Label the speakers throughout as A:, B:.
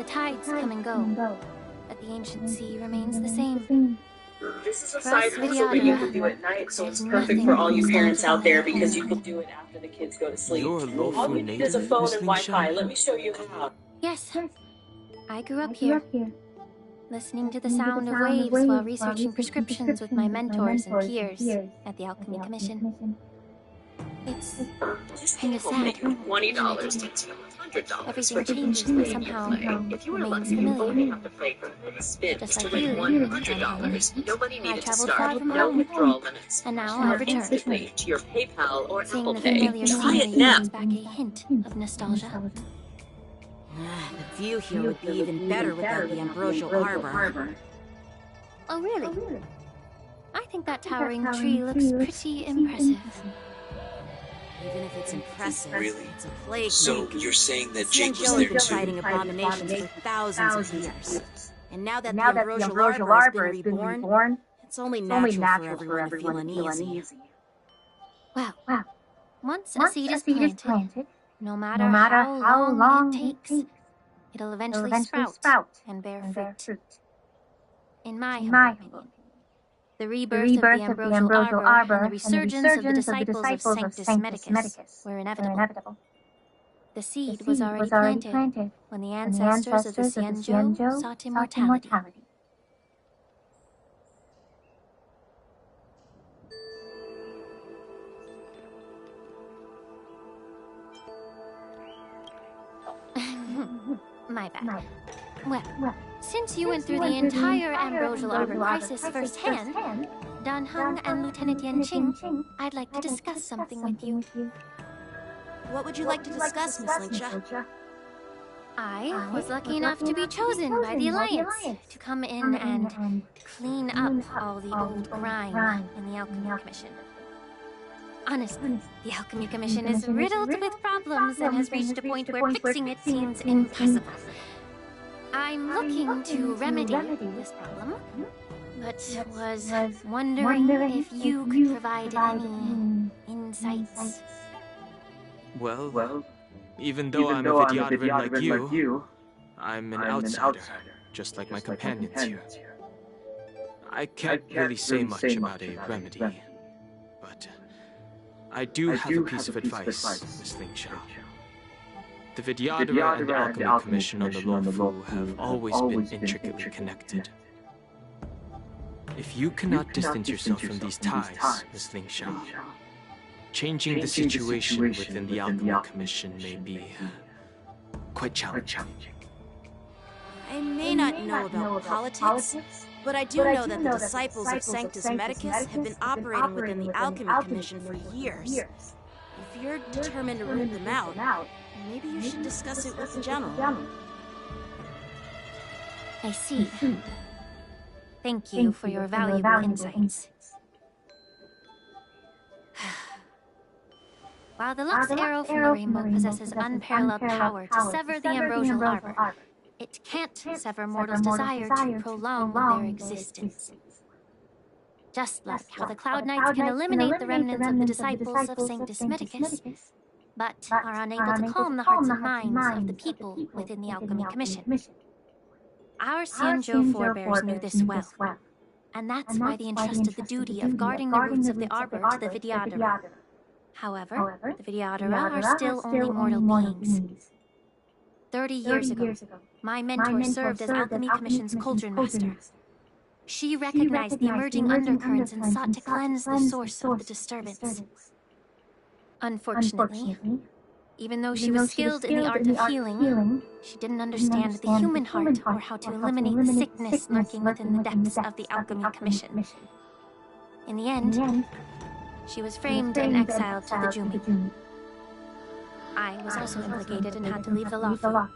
A: The tides come and go, but the ancient sea remains the same.
B: This is a side hustle that you can do at night, so it's perfect for all you parents out there because you can do it after the kids go to sleep. All you need is a phone and Wi-Fi. Let me show you how.
A: Yes, I grew up here, listening to the sound of waves while researching prescriptions with my mentors and peers at the Alchemy Commission. It's kind of sad.
B: $20 $100.
A: Everything changes, but somehow remains familiar. Just like you,
B: $100. Nobody
A: I
B: needed to
A: traveled far
B: start.
A: from
B: No
A: home,
B: withdrawal limits.
A: and now I've returned.
B: Instantly to your PayPal or
A: Seeing
B: Apple
A: the
B: Pay.
A: familiar
B: Try it
A: scenery
B: now.
A: brings back a hint of nostalgia.
C: The view here would be even better without the ambrosial arbor.
A: Oh, really? I think that towering tree looks pretty impressive.
C: Even if it's impressive,
D: Really?
C: it's a plague.
D: So you're saying that Jake was
C: Joe
D: there
C: have been
D: too?
C: fighting abominations for thousands of years. And now that the ambrosial arbor has been reborn, it's only natural for everyone to feel uneasy.
A: Well, once a seed is planted, no matter how long it takes, it'll eventually sprout and bear fruit. In my humble opinion, the rebirth of the ambrosial arbor and the resurgence of the disciples of Sanctus Medicus were inevitable. The seed was already planted when the ancestors of the Xianzhou sought immortality. My bad. Well, since you went through the entire ambrosial arbor crisis firsthand, Dan Heng and Lieutenant Yan Qing, I'd like to discuss something with you.
C: What would you like to discuss, Miss Linksha?
A: I was lucky enough to be chosen by the Alliance to come in and clean up all the old grime in the Alchemy Commission. Honestly, the Alchemy Commission is riddled with problems and has reached a point where fixing it seems impossible. I'm looking to remedy this problem, but was wondering if you could provide any insights.
E: Well, even though I'm a Vidyadharan like you, I'm an outsider, just like my companions here. I can't really say much about a remedy, but I do have a piece of advice, Miss Linksha. The Vidyadhara and the Alchemy Commission on the Luofu have always been intricately connected. If you cannot distance yourself from these ties, Miss Linksha, changing the situation within the Alchemy Commission may be quite challenging.
C: I may not know about politics, but I do know that the disciples of Sanctus Medicus have been operating within the Alchemy Commission for years. If you're determined to root them out, maybe you should discuss it with the General.
A: I see. Thank you for your valuable insights. While the Lux Arrow from the Rainbow possesses unparalleled power to sever the ambrosial arbor, it can't sever mortals' desire to prolong their existence. Just like how the Cloud Knights can eliminate the remnants of the disciples of Sanctus Medicus, but are unable to calm the hearts and minds of the people within the Alchemy Commission. Our Xianzhou forebears knew this well, and that's why they entrusted the duty of guarding the roots of the arbor to the Vidyadhara. However, the Vidyadhara are still only mortal beings. 30 years ago, my mentor served as Alchemy Commission's Cauldron Master. She recognized the emerging undercurrents and sought to cleanse the source of the disturbance. Unfortunately, even though she was skilled in the art of healing, she didn't understand the human heart or how to eliminate the sickness lurking within the depths of the Alchemy Commission. In the end, she was framed and exiled to the Jumi. I was also implicated and had to leave the Luofu.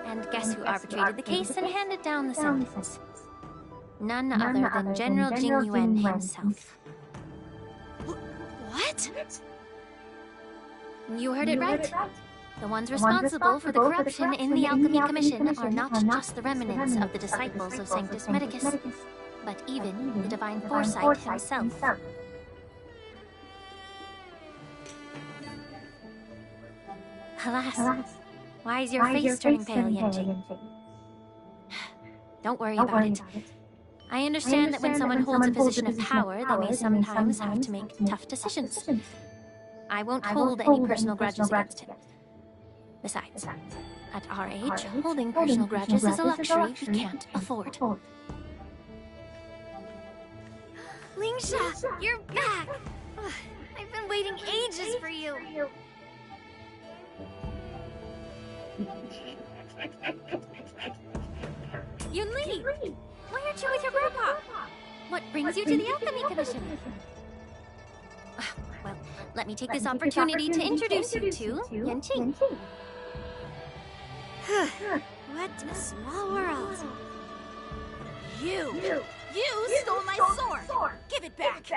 A: And guess who arbitrated the case and handed down the sentence? None other than General Jing Yuan himself.
C: What?
A: You heard it right. The ones responsible for the corruption in the Alchemy Commission are not just the remnants of the disciples of Sanctus Medicus, but even the Divine Foresight himself. Alas, why is your face turning pale, Yanjing? Don't worry about it. I understand that when someone holds a position of power, they may sometimes have to make tough decisions. I won't hold any personal grudges against him. Besides, at our age, holding personal grudges is a luxury we can't afford.
C: Lingsha, you're back! Ugh, I've been waiting ages for you. Yunli, why aren't you with your grandpa?
A: What brings you to the Alchemy Commission? Well, let me take this opportunity to introduce you to Yanqing.
C: What a small world. You stole my sword! Give it back!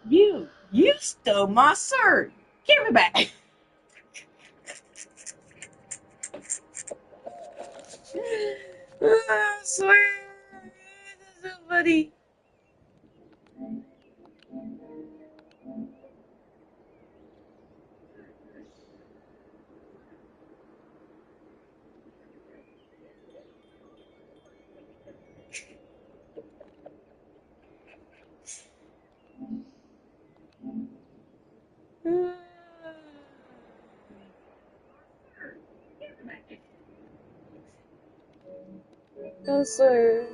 B: You stole my sword. Give it back. I swear, this is so funny. I swear.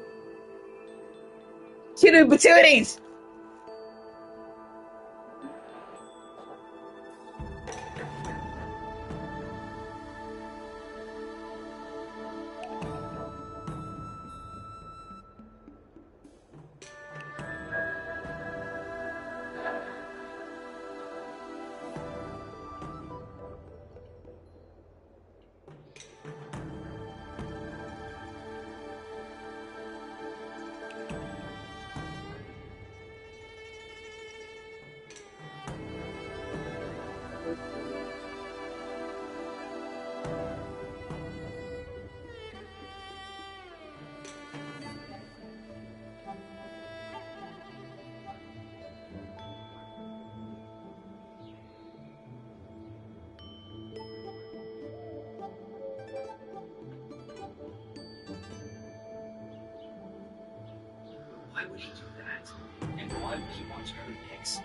B: Kitty patooties!
D: Why would he do that? And why would he want to hurt Nix?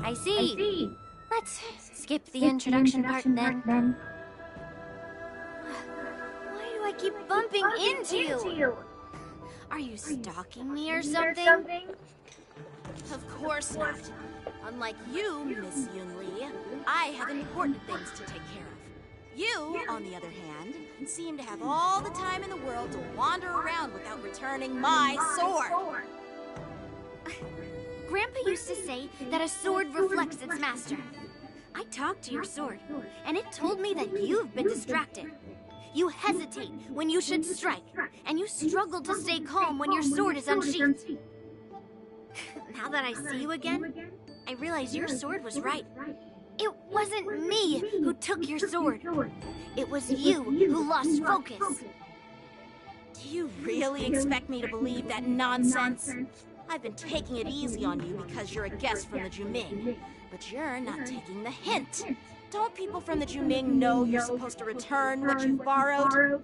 A: I see. Let's skip the introduction part then.
C: Why do I keep bumping into you? Are you stalking me or something? Of course not. Unlike you, Miss Yunli, I have important things to take care of. You, on the other hand, seem to have all the time in the world to wander around without returning my sword.
A: Grandpa used to say that a sword reflects its master. I talked to your sword, and it told me that you've been distracted. You hesitate when you should strike, and you struggle to stay calm when your sword is unsheathed. Now that I see you again, I realize your sword was right. It wasn't me who took your sword. It was you who lost focus.
C: Do you really expect me to believe that nonsense? I've been taking it easy on you because you're a guest from the Juming, but you're not taking the hint. Don't people from the Juming know you're supposed to return what you've borrowed?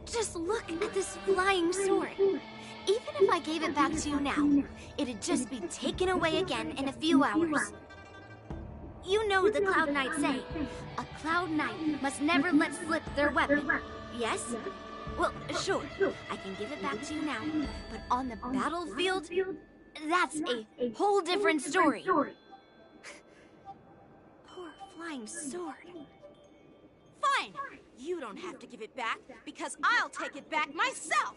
A: Just look at this flying sword. Even if I gave it back to you now, it'd just be taken away again in a few hours. You know the Cloud Knights say, a Cloud Knight must never let slip their weapon. Yes? Well, sure, I can give it back to you now, but on the battlefield, that's a whole different story. Poor flying sword.
C: Fine! You don't have to give it back, because I'll take it back myself!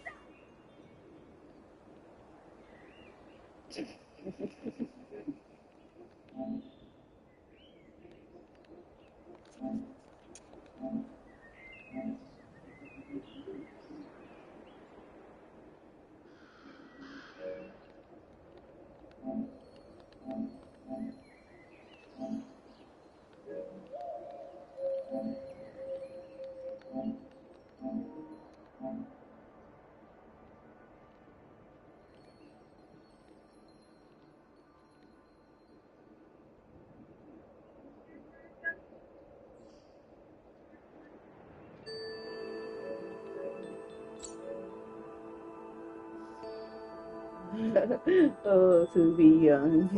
F: Oh, to be young.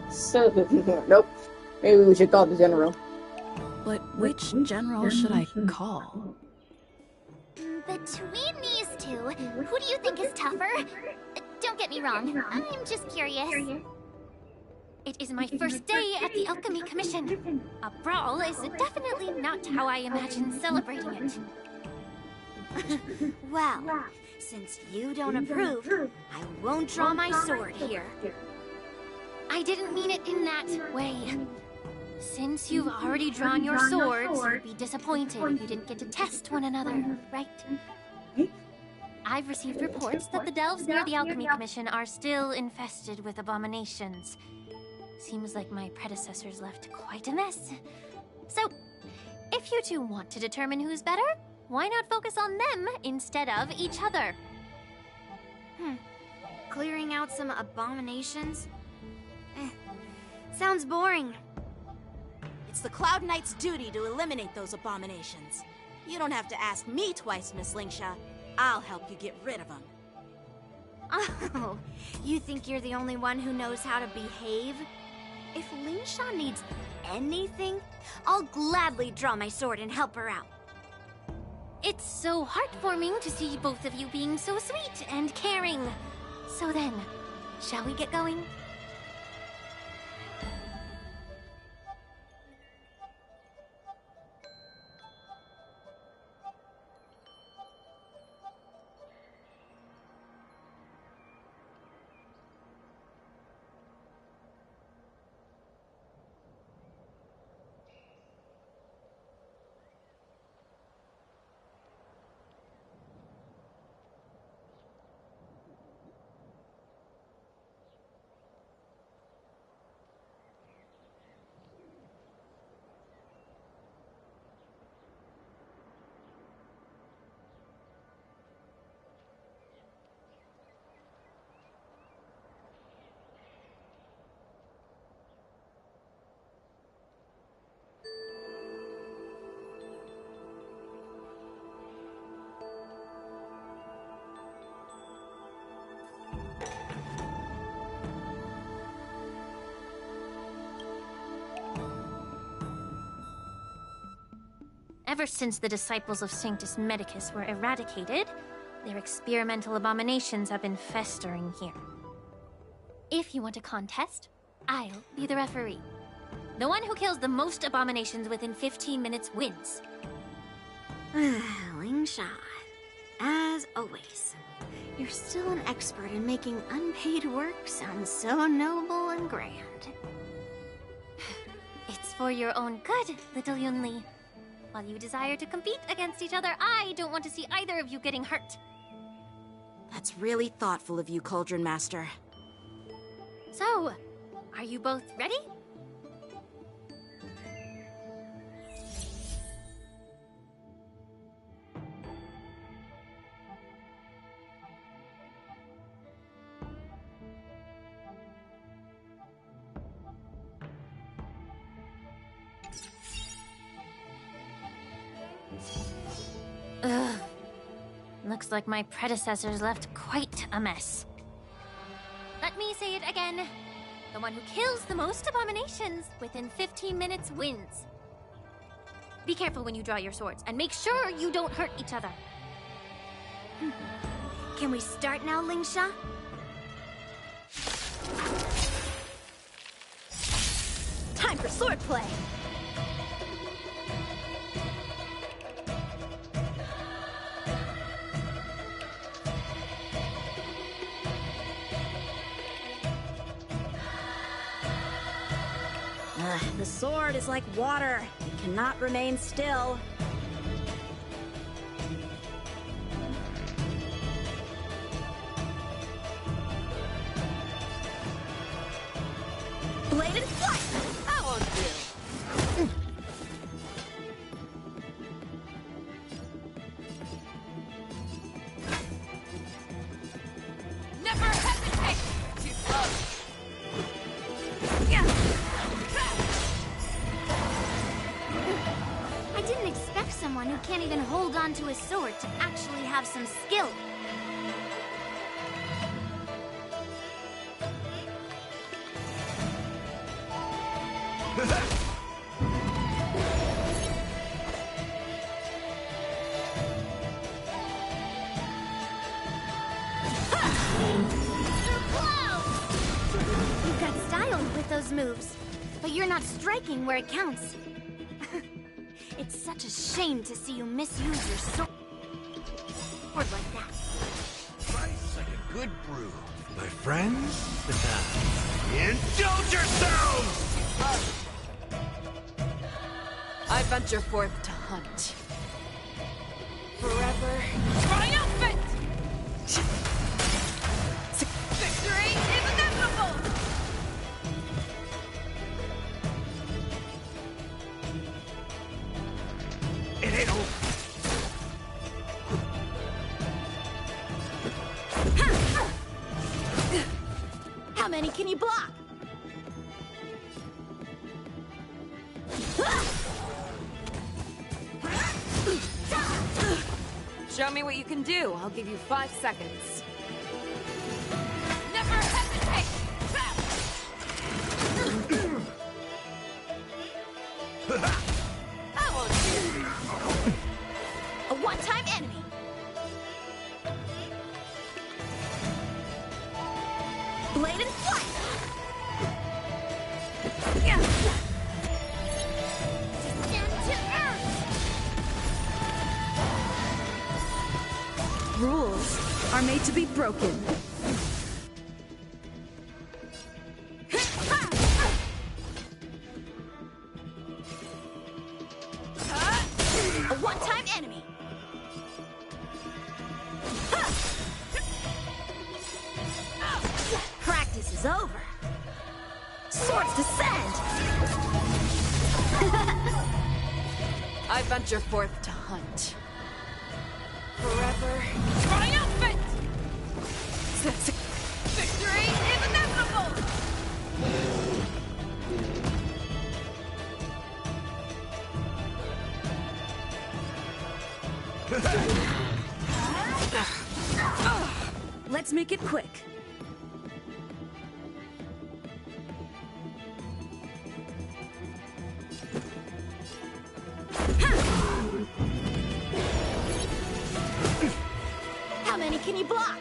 F: So, nope. Maybe we should call the general.
G: But which general should I call?
A: Between these two, who do you think is tougher? Don't get me wrong, I'm just curious. It is my first day at the Alchemy Commission. A brawl is definitely not how I imagine celebrating it. Well, since you don't approve, I won't draw my sword here. I didn't mean it in that way. Since you've already drawn your swords, you'd be disappointed if you didn't get to test one another, right? I've received reports that the delves near the Alchemy Commission are still infested with abominations. Seems like my predecessors left quite a mess. So, if you two want to determine who's better, why not focus on them instead of each other? Clearing out some abominations? Sounds boring.
C: It's the Cloud Knight's duty to eliminate those abominations. You don't have to ask me twice, Miss Lingsha. I'll help you get rid of them.
A: Oh, you think you're the only one who knows how to behave? If Lingsha needs anything, I'll gladly draw my sword and help her out. It's so heartwarming to see both of you being so sweet and caring. So then, shall we get going? Ever since the disciples of Sanctus Medicus were eradicated, their experimental abominations have been festering here. If you want a contest, I'll be the referee. The one who kills the most abominations within 15 minutes wins. Lingsha, as always, you're still an expert in making unpaid work sound so noble and grand. It's for your own good, little Yunli. While you desire to compete against each other, I don't want to see either of you getting hurt.
C: That's really thoughtful of you, Cauldron Master.
A: So, Are you both ready? Ugh. Looks like my predecessors left quite a mess. Let me say it again. The one who kills the most abominations within 15 minutes wins. Be careful when you draw your swords, and make sure you don't hurt each other.
C: Can we start now, Lingsha? Time for swordplay! The sword is like water. It cannot remain still. Blade and flight! That won't do.
H: Never hesitate! Too close!
A: I didn't expect someone who can't even hold on to a sword to actually have some skill. You've got style with those moves, but you're not striking where it counts. It's such a shame to see you misuse your sword like that.
I: Price like a good brew. My friends, indulge yourselves!
H: I venture forth to hunt. Forever triumphant! Victory is inevitable!
I: It ain't over.
C: How many can you block?
H: Show me what you can do. I'll give you 5 seconds. Never hesitate! That won't do.
C: A one-time enemy. Blade and flight.
G: Rules are made to be broken.
C: A one-time enemy. Practice is over. Swords descend.
H: I venture forth to hunt. Forever triumphant! Victory is inevitable!
G: Let's make it quick.
C: How many can you block?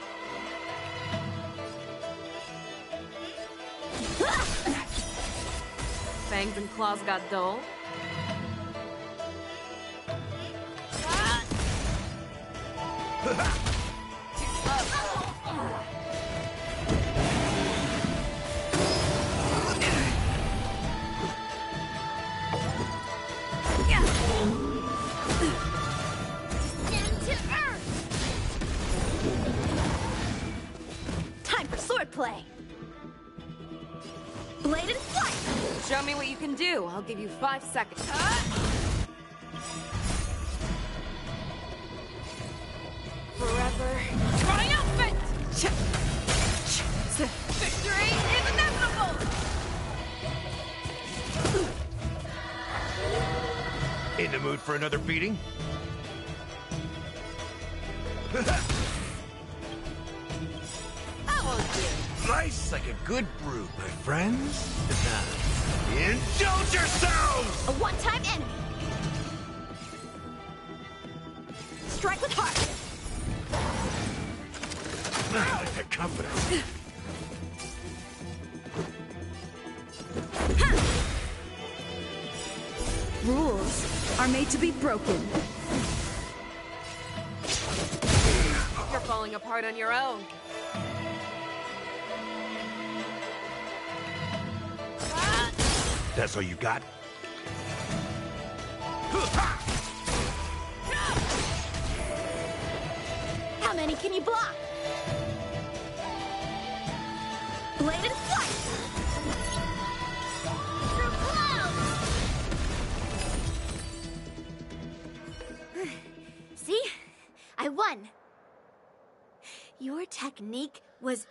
H: Fangs and claws got dull. Too slow.
C: Stand to earth. Time for swordplay. Blade
H: Show me what you can do. I'll give you 5 seconds. Forever triumphant! Victory is inevitable!
I: In the mood for another beating?
C: I won't do.
I: Nice like a good brew, my friends. Indulge yourselves!
C: A one-time enemy. Strike with heart.
I: I like that confidence.
G: Rules are made to be broken.
H: You're falling apart on your own.
I: That's all you got?
C: How many can you block? Bladed flight! Through clouds! See? I won. Your technique was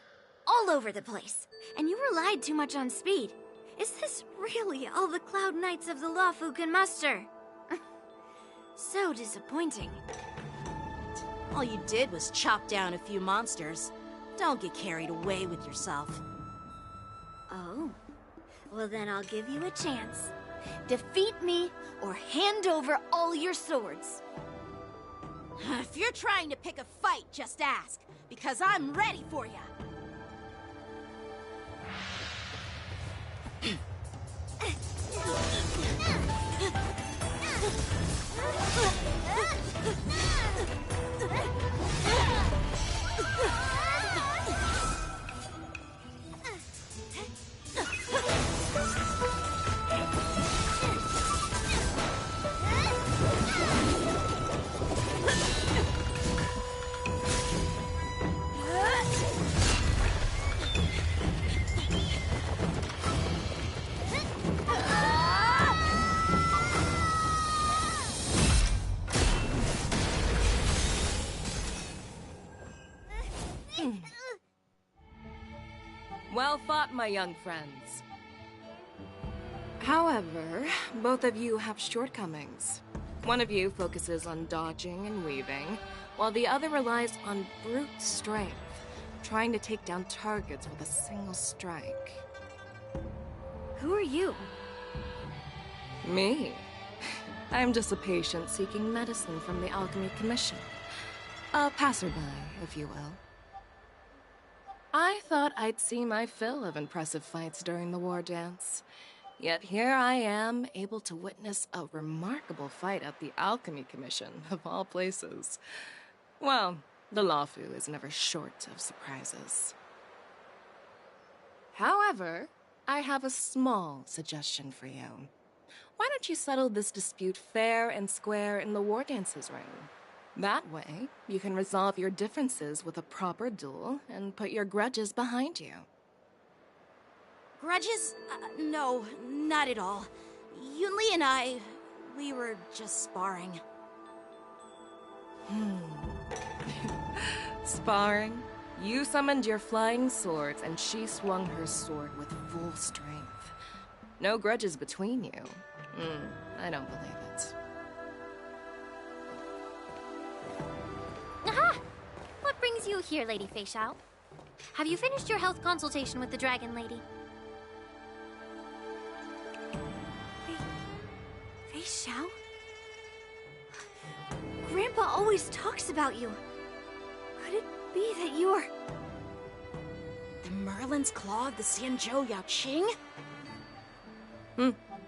C: all over the place, and you relied too much on speed. Is this really all the Cloud Knights of the Lawfu can muster? So disappointing. All you did was chop down a few monsters. Don't get carried away with yourself. Oh. Well, then I'll give you a chance. Defeat me, or hand over all your swords. If you're trying to pick a fight, just ask, because I'm ready for you.
H: Well fought, my young friends. However, both of you have shortcomings. One of you focuses on dodging and weaving, while the other relies on brute strength, trying to take down targets with a single strike.
C: Who are you?
H: Me? I'm just a patient seeking medicine from the Alchemy Commission. A passerby, if you will. I thought I'd see my fill of impressive fights during the war dance. Yet here I am, able to witness a remarkable fight at the Alchemy Commission, of all places. Well, the Lawfu is never short of surprises. However, I have a small suggestion for you. Why don't you settle this dispute fair and square in the war dances ring? That way, you can resolve your differences with a proper duel and put your grudges behind you.
C: Grudges? No, not at all. Yunli and we were just sparring.
H: Sparring? You summoned your flying swords and she swung her sword with full strength. No grudges between you. I don't believe it.
A: Aha! What brings you here, Lady Fei Xiao? Have you finished your health consultation with the Dragon Lady?
C: Fei Xiao? Grandpa always talks about you. Could it be that you're... the Merlin's Claw of the Sanzhou Yaoqing?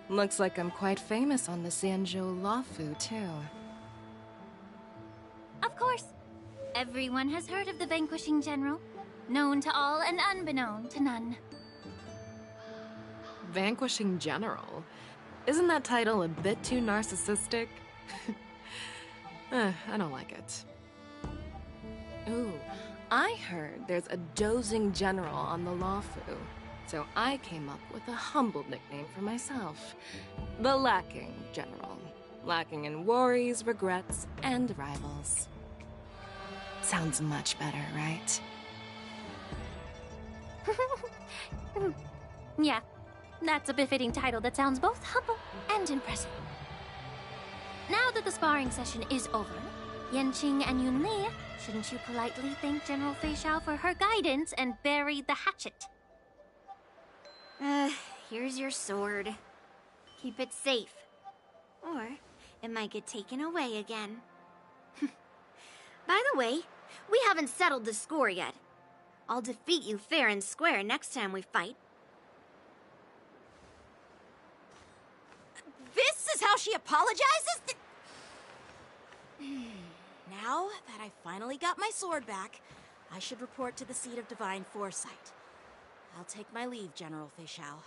H: Looks like I'm quite famous on the Sanzhou Lawfu, too.
A: Of course. Everyone has heard of the Vanquishing General. Known to all and unbeknown to none.
H: Vanquishing General? Isn't that title a bit too narcissistic? I don't like it. Ooh, I heard there's a dozing general on the Lawfu. So I came up with a humble nickname for myself. The Lacking General. Lacking in worries, regrets, and rivals. Sounds much better, right?
A: Yeah, that's a befitting title that sounds both humble and impressive. Now that the sparring session is over, Yanqing and Yunli, shouldn't you politely thank General Fei Xiao for her guidance and bury the hatchet?
J: Here's your sword. Keep it safe. Or it might get taken away again. By the way, we haven't settled the score yet. I'll defeat you fair and square next time we fight.
C: This is how she apologizes? Now that I finally got my sword back, I should report to the seat of divine foresight. I'll take my leave, General Fei Xiao.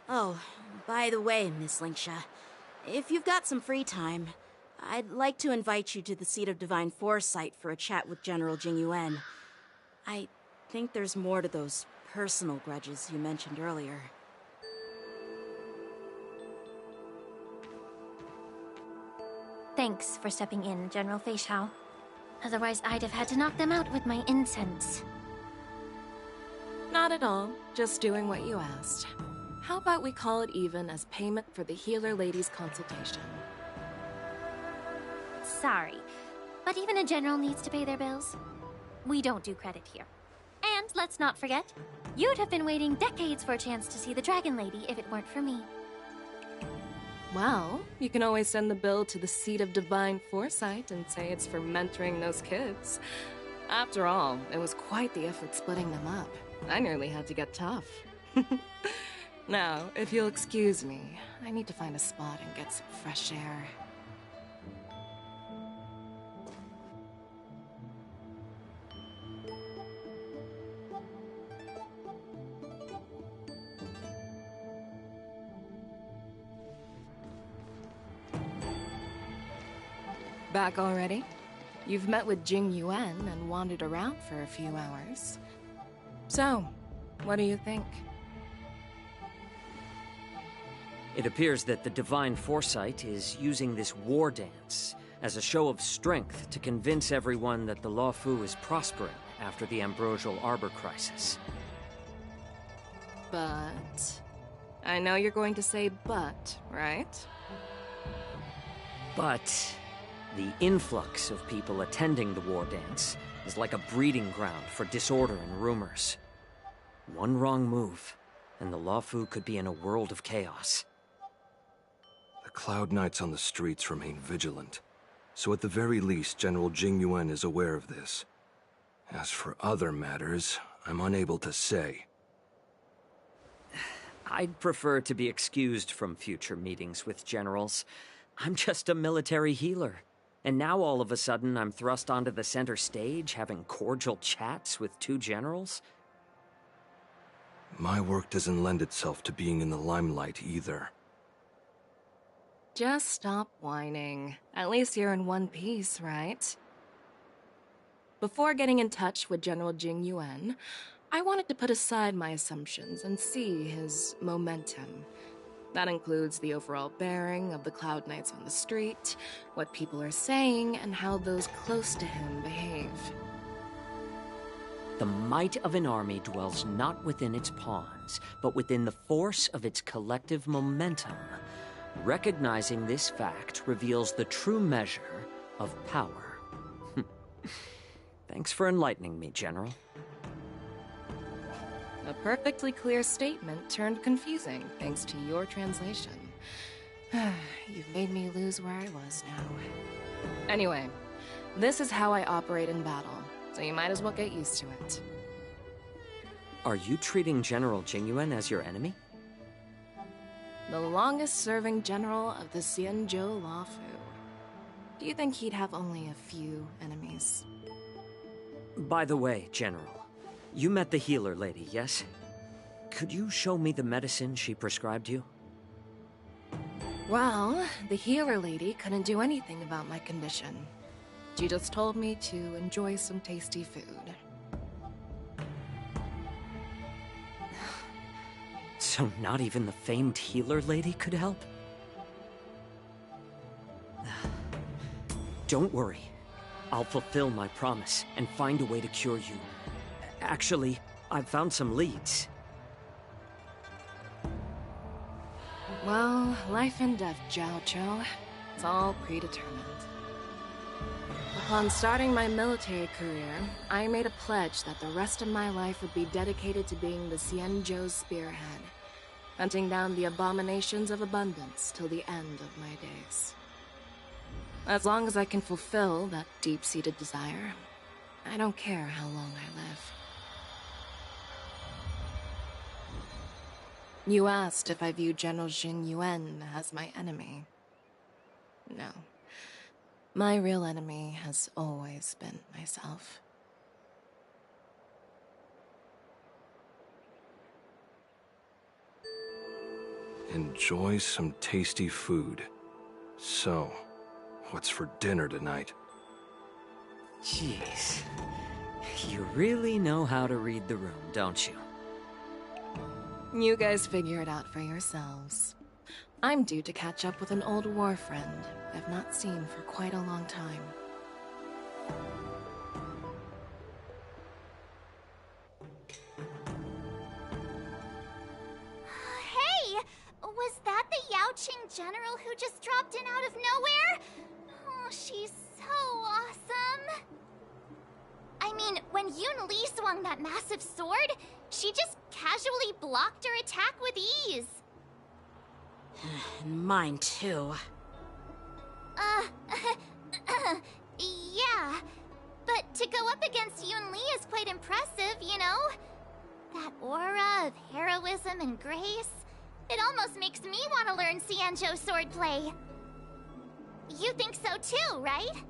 C: Oh, by the way, Miss Lingsha, if you've got some free time, I'd like to invite you to the seat of divine foresight for a chat with General Jing Yuan. I think there's more to those personal grudges you mentioned earlier.
A: Thanks for stepping in, General Fei Xiao. Otherwise, I'd have had to knock them out with my incense.
H: Not at all. Just doing what you asked. How about we call it even as payment for the healer lady's consultation?
A: Sorry, but even a general needs to pay their bills. We don't do credit here. And let's not forget, you'd have been waiting decades for a chance to see the Dragon Lady if it weren't for me.
H: Well, you can always send the bill to the seat of divine foresight and say it's for mentoring those kids. After all, it was quite the effort splitting them up. I nearly had to get tough. Now, if you'll excuse me, I need to find a spot and get some fresh air. Back already? You've met with Jing Yuan and wandered around for a few hours. So, what do you think?
K: It appears that the Divine Foresight is using this war dance as a show of strength to convince everyone that the Luofu is prospering after the Ambrosial Arbor crisis.
H: But... I know you're going to say but, right?
K: But the influx of people attending the war dance is like a breeding ground for disorder and rumors. One wrong move, and the Luofu could be in a world of chaos.
L: The Cloud Knights on the streets remain vigilant, so at the very least General Jing Yuan is aware of this. As for other matters, I'm unable to say.
K: I'd prefer to be excused from future meetings with generals. I'm just a military healer. And now all of a sudden I'm thrust onto the center stage having cordial chats with two generals?
L: My work doesn't lend itself to being in the limelight either.
H: Just stop whining. At least you're in one piece, right? Before getting in touch with General Jing Yuan, I wanted to put aside my assumptions and see his momentum. That includes the overall bearing of the Cloud Knights on the street, what people are saying, and how those close to him behave.
K: The might of an army dwells not within its pawns, but within the force of its collective momentum. Recognizing this fact reveals the true measure of power. Thanks for enlightening me, General.
H: A perfectly clear statement turned confusing thanks to your translation. You've made me lose where I was now. Anyway, this is how I operate in battle, so you might as well get used to it.
K: Are you treating General Jing Yuan as your enemy?
H: The longest-serving general of the Xianzhou Luofu. Do you think he'd have only a few enemies?
K: By the way, General, you met the healer lady, yes? Could you show me the medicine she prescribed you?
H: Well, the healer lady couldn't do anything about my condition. She just told me to enjoy some tasty food.
K: So not even the famed healer lady could help? Don't worry. I'll fulfill my promise and find a way to cure you. Actually, I've found some leads.
H: Well, life and death, Jiao Cho. It's all predetermined. Upon starting my military career, I made a pledge that the rest of my life would be dedicated to being the Xianzhou's spearhead, hunting down the abominations of abundance till the end of my days. As long as I can fulfill that deep-seated desire, I don't care how long I live. You asked if I view General Jing Yuan as my enemy. No. My real enemy has always been myself.
L: Enjoy some tasty food. So, what's for dinner tonight?
K: Jeez. You really know how to read the room, don't you?
H: You guys figure it out for yourselves. I'm due to catch up with an old war friend I've not seen for quite a long time.
J: Hey! Was that the Yaoqing general who just dropped in out of nowhere? Oh, she's so awesome! I mean, when Yun Li swung that massive sword, she just casually blocked her attack with ease.
C: Mine too.
J: Yeah. But to go up against Yun Li is quite impressive, you know? That aura of heroism and grace, it almost makes me want to learn Xianzhou swordplay. You think so too, right?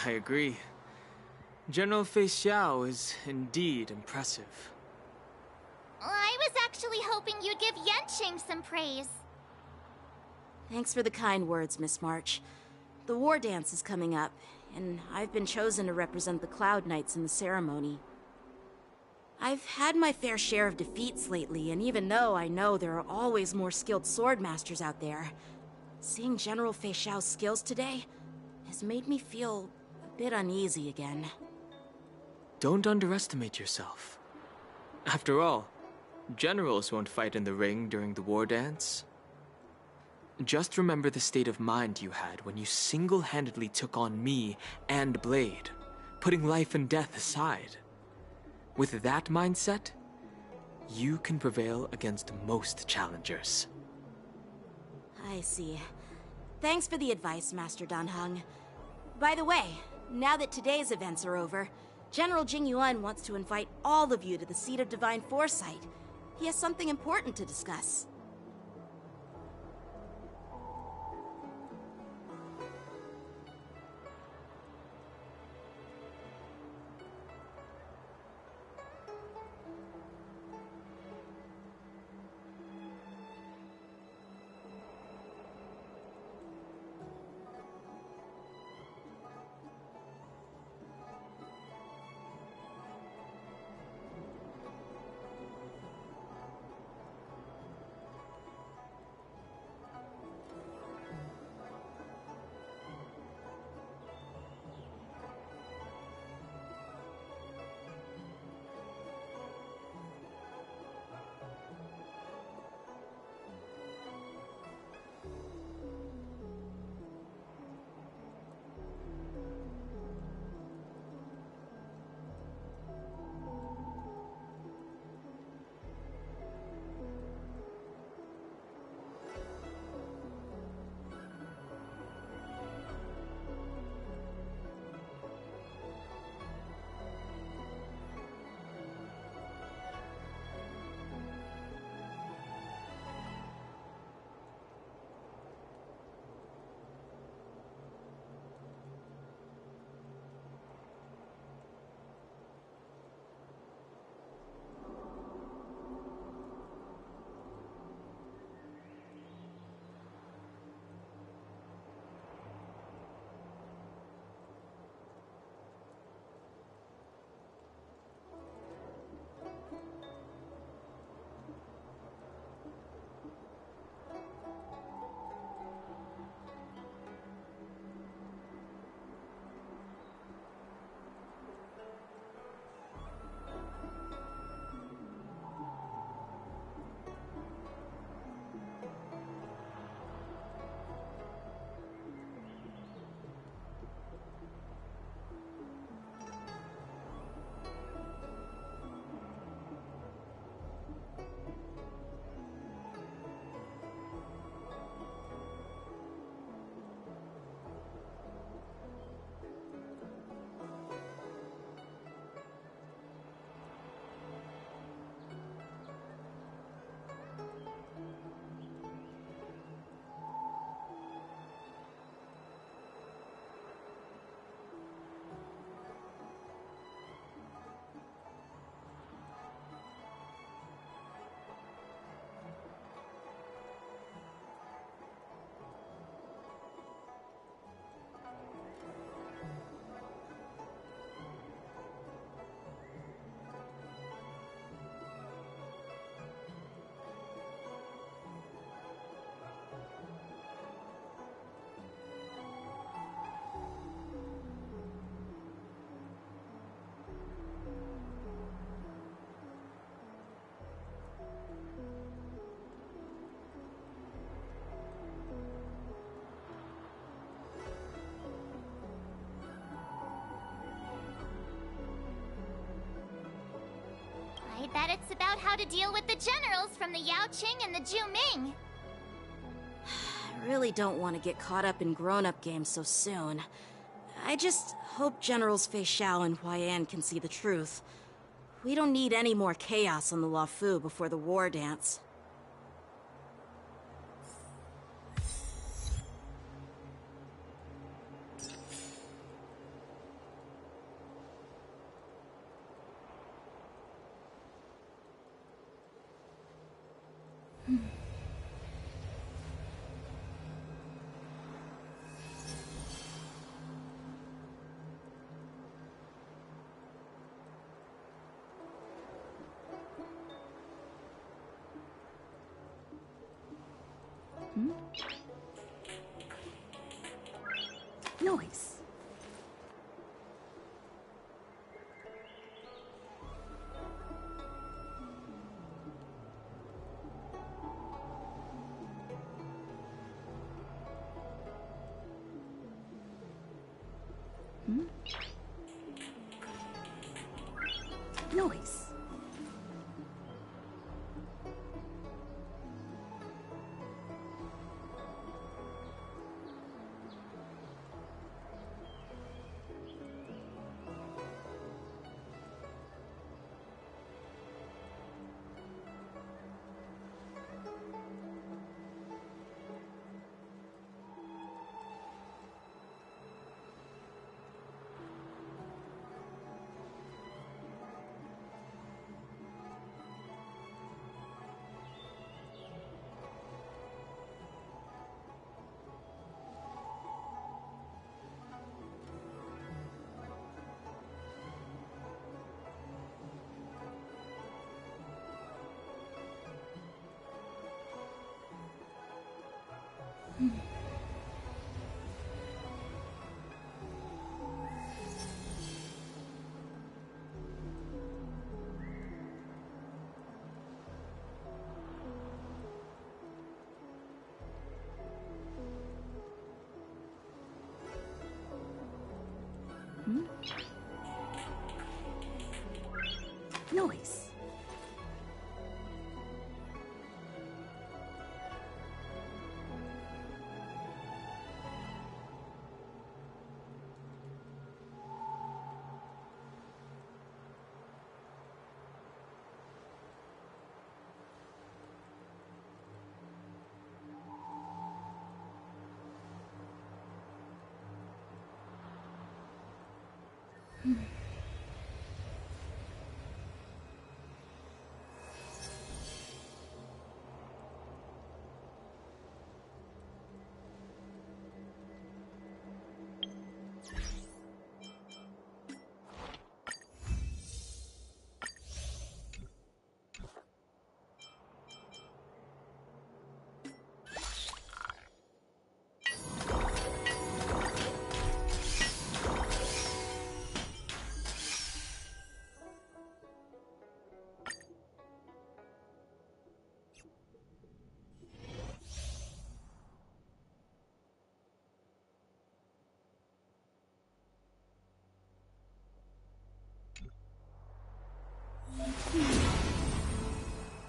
E: I agree. General Fei Xiao is indeed impressive.
J: I was actually hoping you'd give Yenching some praise.
C: Thanks for the kind words, Miss March. The war dance is coming up, and I've been chosen to represent the Cloud Knights in the ceremony. I've had my fair share of defeats lately, and even though I know there are always more skilled sword masters out there, seeing General Fei Xiao's skills today has made me feel a bit uneasy again.
E: Don't underestimate yourself. After all, generals won't fight in the ring during the war dance. Just remember the state of mind you had when you single-handedly took on me and Blade, putting life and death aside. With that mindset, you can prevail against most challengers.
C: I see. Thanks for the advice, Master Dan Heng. By the way, now that today's events are over, General Jing Yuan wants to invite all of you to the Seat of Divine Foresight. He has something important to discuss.
J: I bet it's about how to deal with the generals from the Yaoqing and the Zhuming.
C: I really don't want to get caught up in grown-up games so soon. I just hope Generals Fei Xiao and Huaiyan can see the truth. We don't need any more chaos on the Luofu before the war dance.
G: Noise. Noise. Noise.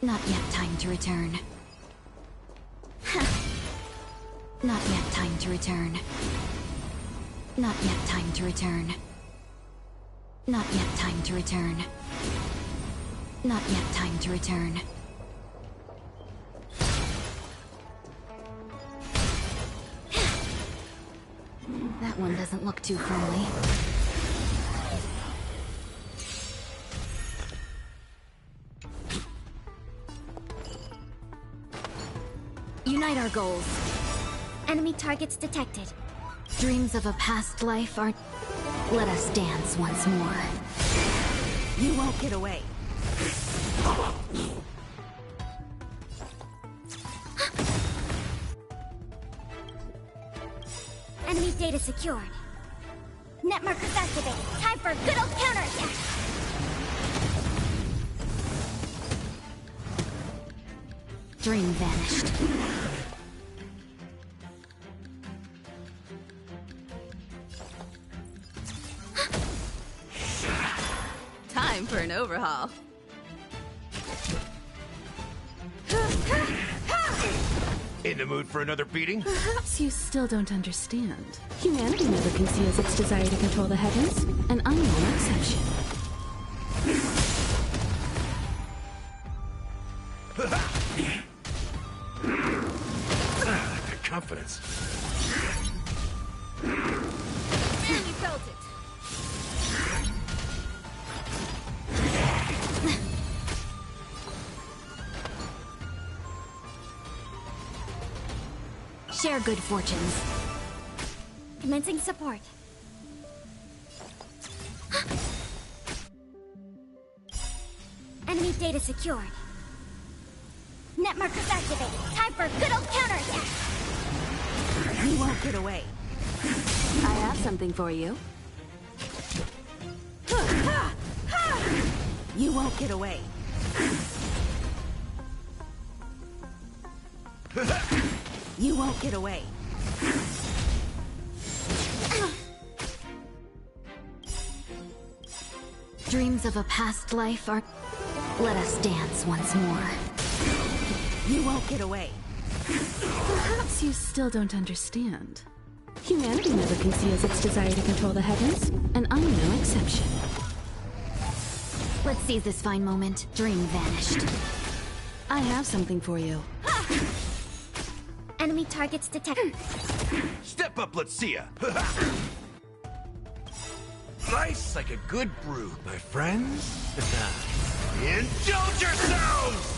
M: Not yet time to return. Not yet time to return. Not yet time to return. Not yet time to return. Not yet time to return. That one doesn't look too friendly. Unite our goals.
J: Enemy targets detected.
M: Dreams of a past life are... Let us dance once more.
C: You won't get away.
J: Enemy data secured. Net markers activated. Time for a good old counterattack.
M: Dream vanished.
G: Time for an overhaul.
I: In the mood for another beating?
G: Perhaps you still don't understand. Humanity never conceals its desire to control the heavens, and I'm no exception.
I: Confidence.
C: And you felt it.
M: our good fortunes.
J: Commencing support. Enemy data secured. Net markers activated. Time for a good old counterattack.
C: You won't get away.
G: I have something for you.
C: You won't get away. You won't get away.
M: Dreams of a past life are... Let us dance once more.
C: You won't get away.
G: Perhaps you still don't understand. Humanity never conceals its desire to control the heavens, and I'm no exception.
M: Let's seize this fine moment. Dream vanished.
G: I have something for you.
J: Enemy targets detected.
I: Step up, let's see ya. Nice like a good brew, my friends. Indulge yourselves!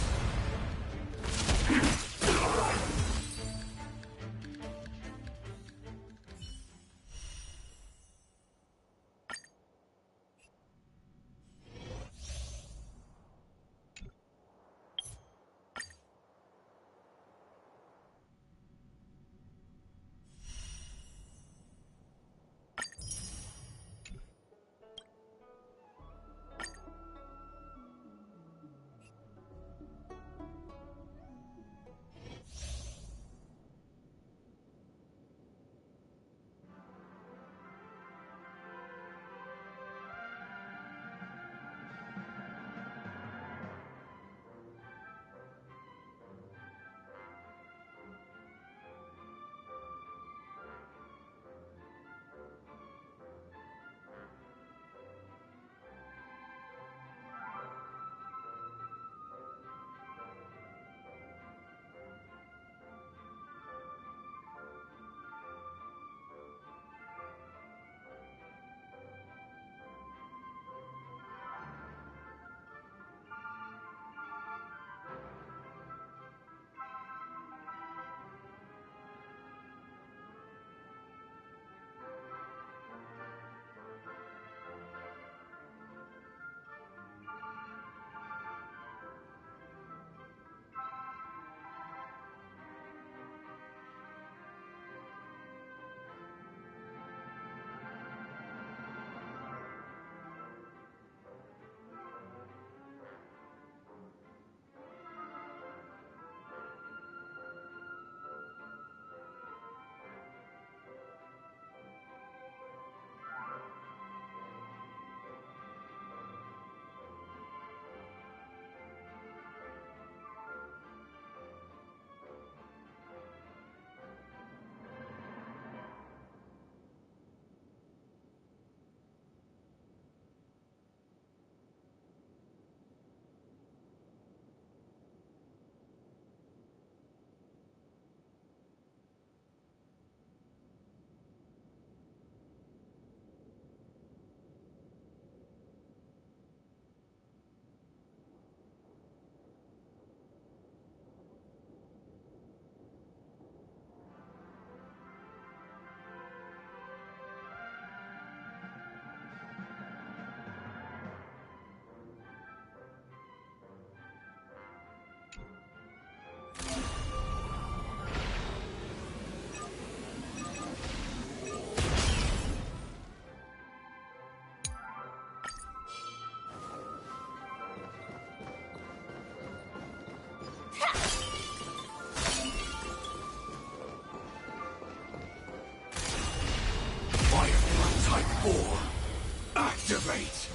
I: Activate!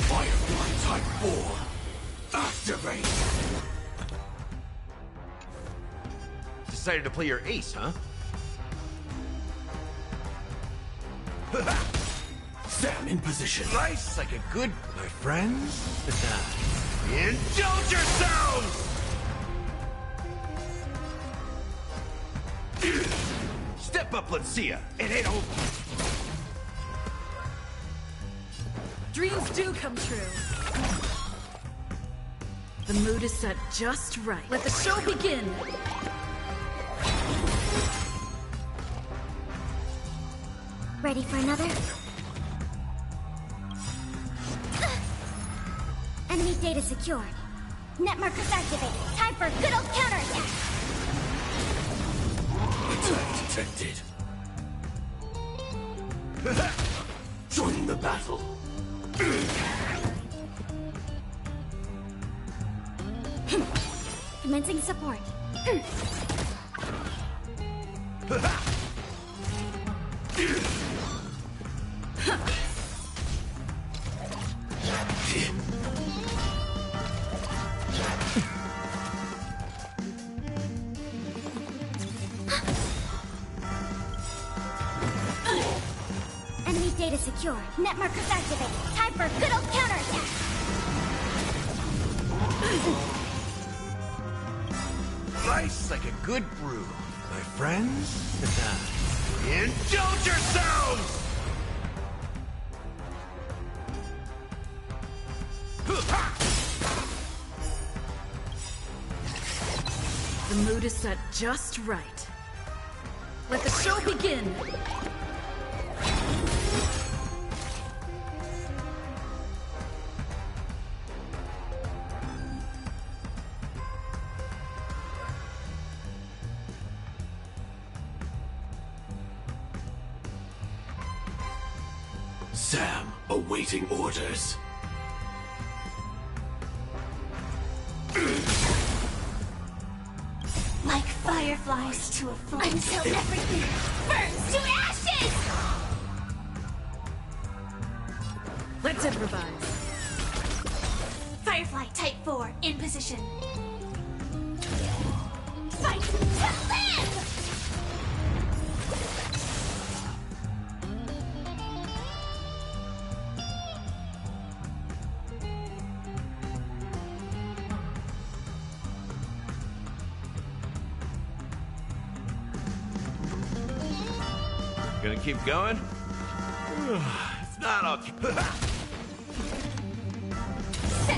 I: Firefly Type 4! Activate! Decided to play your ace, huh? Sam in position. Nice, like a good... My friends? Indulge yourselves! Step up, let's see ya. It ain't over.
G: Dreams do come true. The mood is set just right. Let the show begin!
J: Ready for another? Enemy data secured. Net markers activated. Time for a good old counterattack.
I: Attack detected. Join the battle.
J: Commencing support. Enemy data secure. Net markers activated. Time for a good old counterattack.
I: Nice, like a good brew. My friends? Indulge yourselves!
G: The mood is set just right. Let the show begin!
I: Sam, awaiting orders.
J: Like fireflies to a flame until everything burns to ashes!
G: Let's improvise.
J: Firefly Type 4 in position. Fight to live!
I: Gonna keep going? If not, I'll keep...
J: Set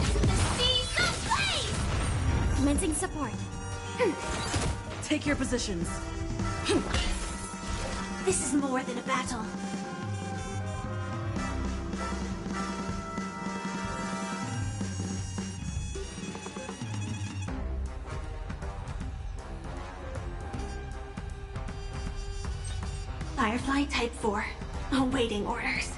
J: the seas ablaze! Commencing support.
G: Take your positions.
J: This is more than a battle. Firefly Type 4, awaiting orders.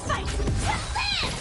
J: Fight to live!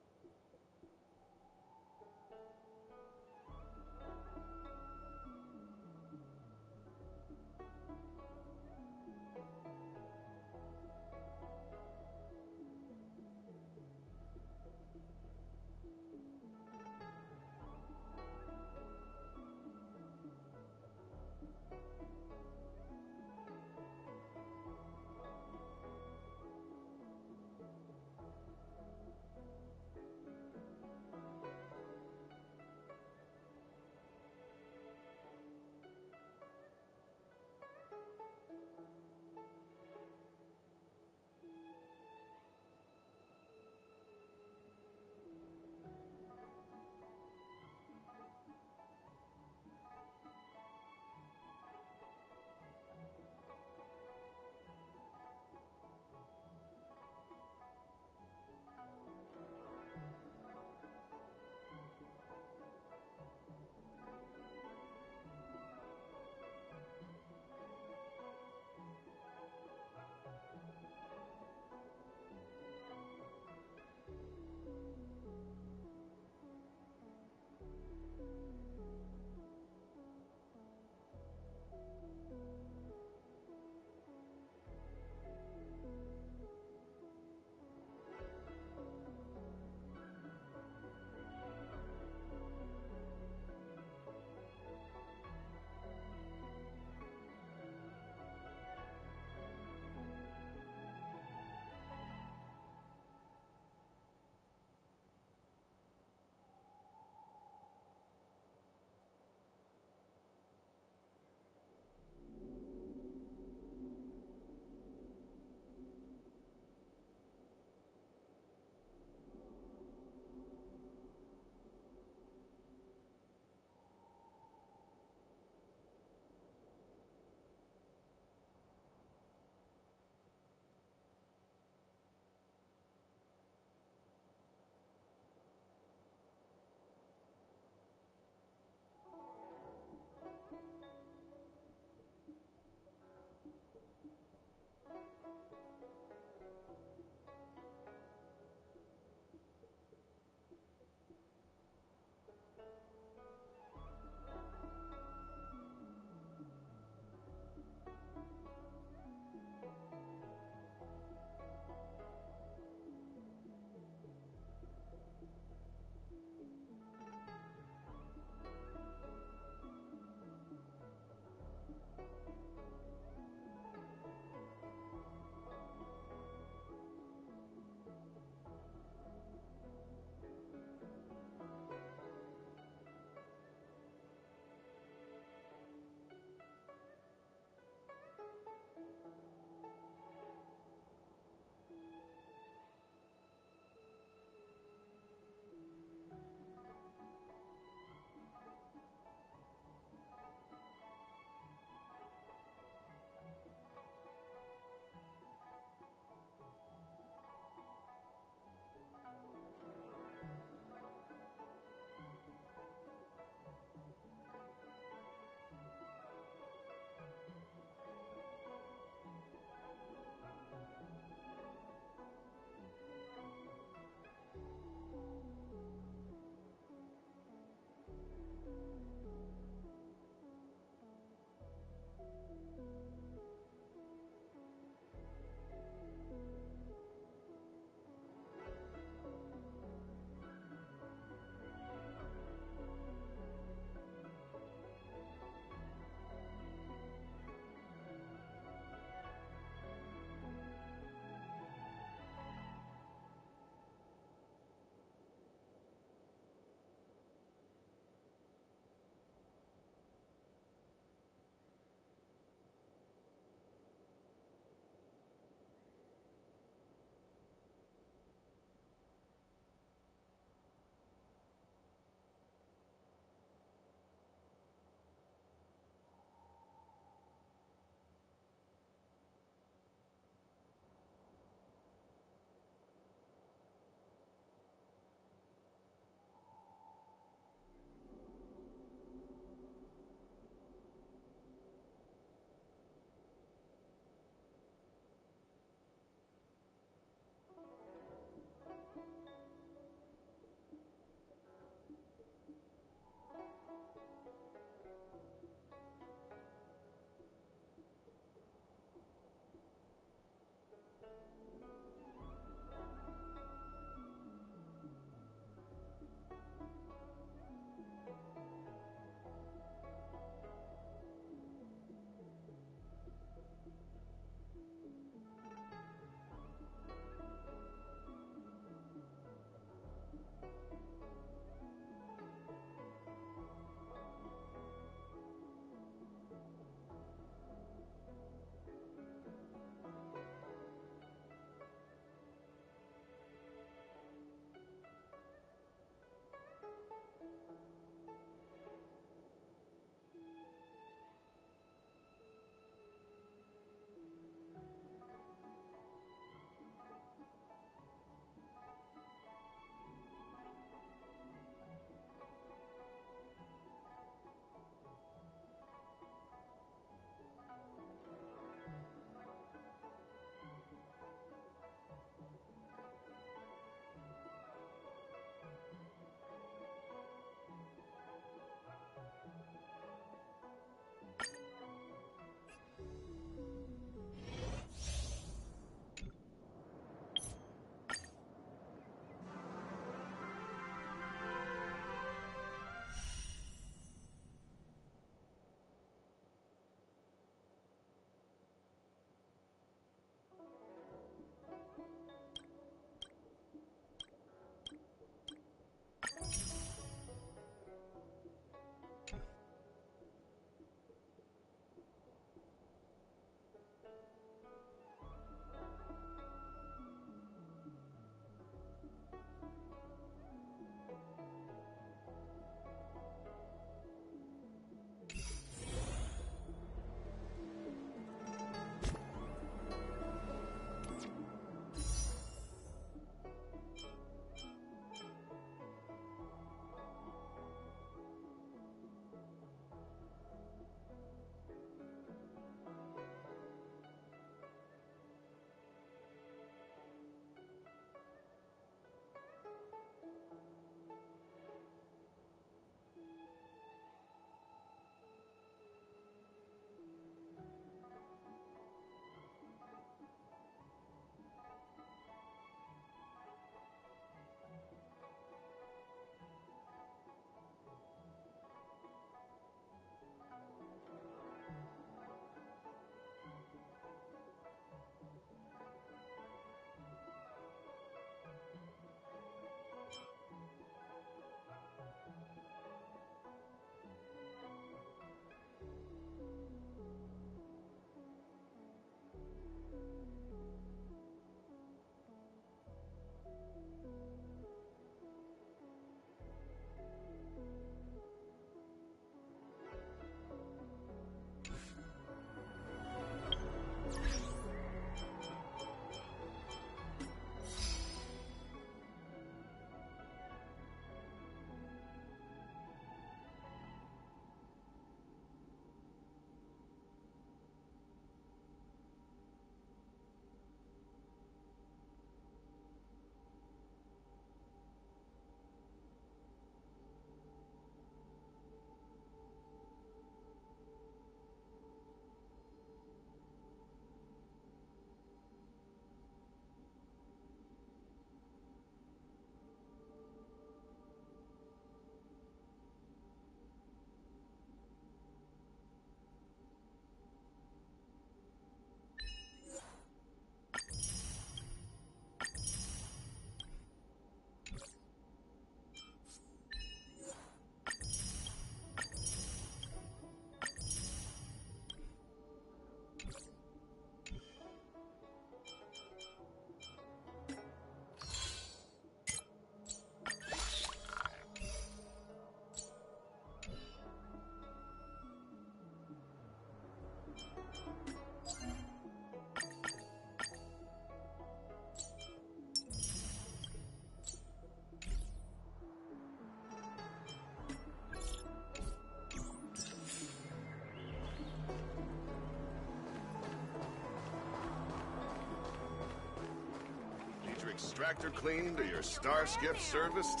N: tractor cleaned or your star skiff serviced?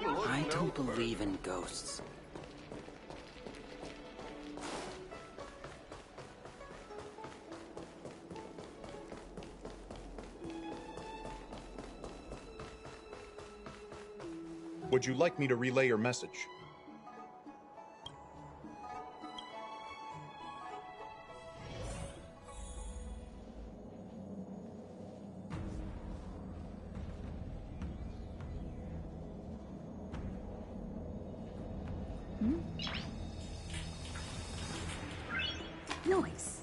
N: Look
O: I
N: no
O: don't
N: further.
O: believe in ghosts.
P: Would you like me to relay your message?
G: Noise.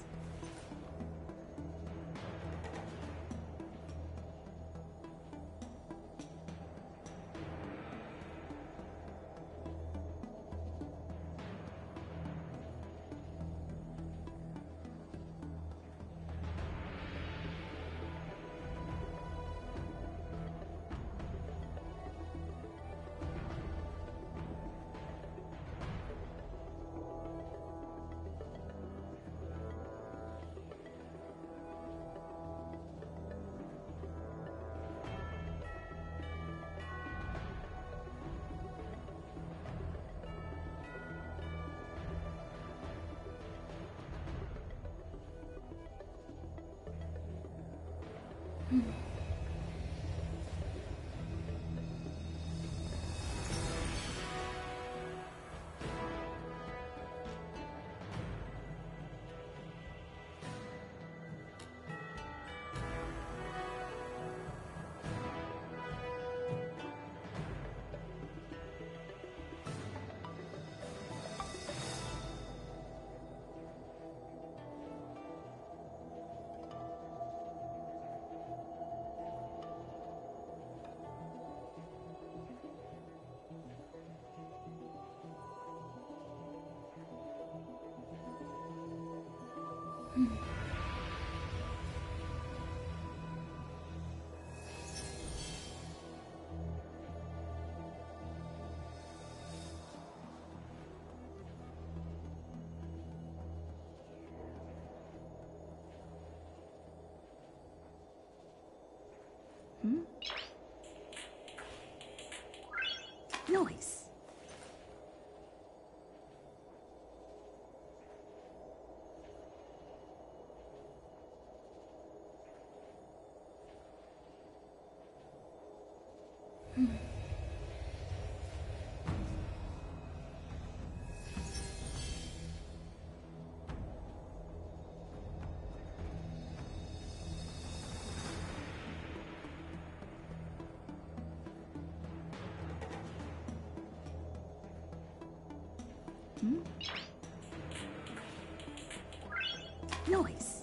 G: Noise. Noise.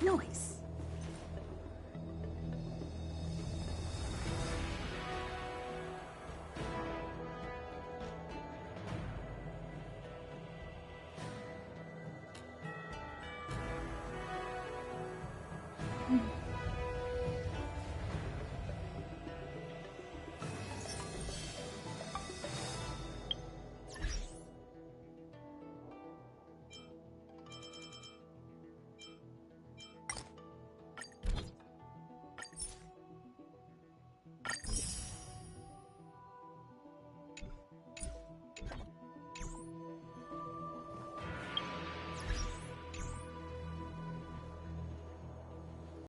G: Noise. Hmm.